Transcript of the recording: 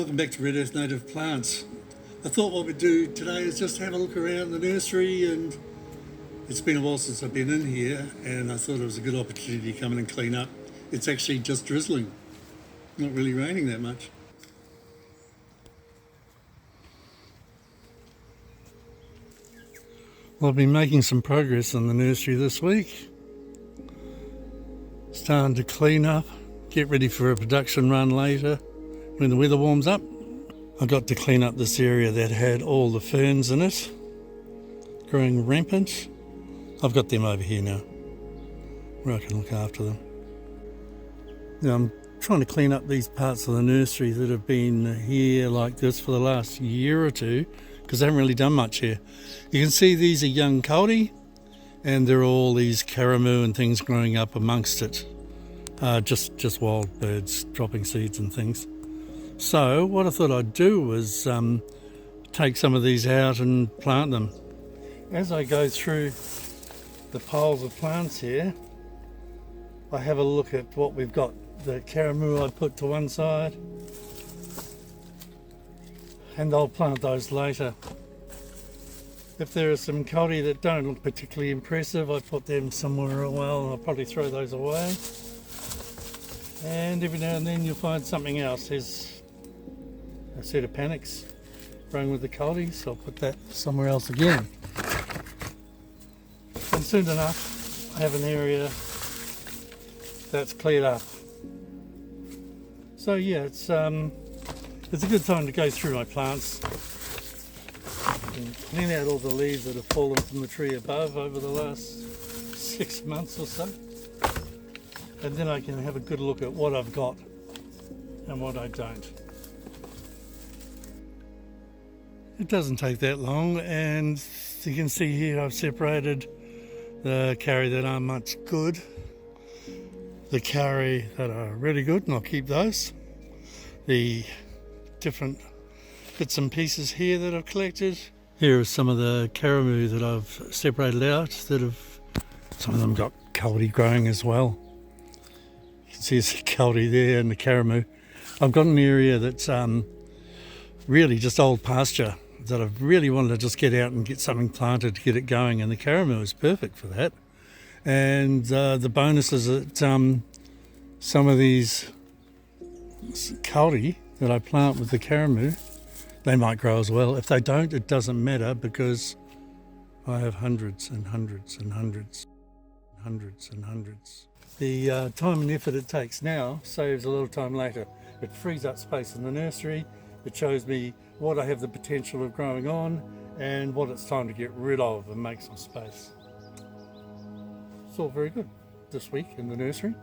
Welcome back to Red Earth Native Plants. I thought what we'd do today is just have a look around the nursery, and it's been a while since I've been in here, and I thought it was a good opportunity to come in and clean up. It's actually just drizzling, not really raining that much. Well, I've been making some progress in the nursery this week. Starting to clean up, get ready for a production run later when the weather warms up. I got to clean up this area that had all the ferns in it, growing rampant. I've got them over here now, where I can look after them. Now I'm trying to clean up these parts of the nursery that have been here like this for the last year or two, because I haven't really done much here. You can see these are young kauri, and there are all these karamu and things growing up amongst it. Just wild birds dropping seeds and things. So what I thought I'd do was take some of these out and plant them. As I go through the piles of plants here, I have a look at what we've got. The karamu I put to one side, and I'll plant those later. If there are some kauri that don't look particularly impressive, I put them somewhere well, and I'll probably throw those away. And every now and then you'll find something else. There's a set of panics growing with the kauri, so I'll put that somewhere else again. And soon enough, I have an area that's cleared up. So yeah, it's a good time to go through my plants and clean out all the leaves that have fallen from the tree above over the last 6 months or so. And then I can have a good look at what I've got and what I don't. It doesn't take that long, and you can see here I've separated the kauri that aren't much good, the kauri that are really good, and I'll keep those. The different bits and pieces here that I've collected. Here are some of the karamu that I've separated out, some of them got kauri growing as well. You can see there's a kauri there and the karamu. I've got an area that's really just old pasture that I've really wanted to just get out and get something planted to get it going, and the karamu is perfect for that. And the bonus is that some of these kauri that I plant with the karamu, they might grow as well. If they don't, it doesn't matter, because I have hundreds and hundreds and hundreds, hundreds and hundreds. The time and effort it takes now saves a little time later. It frees up space in the nursery. It shows me what I have the potential of growing on and what it's time to get rid of and make some space. It's all very good this week in the nursery.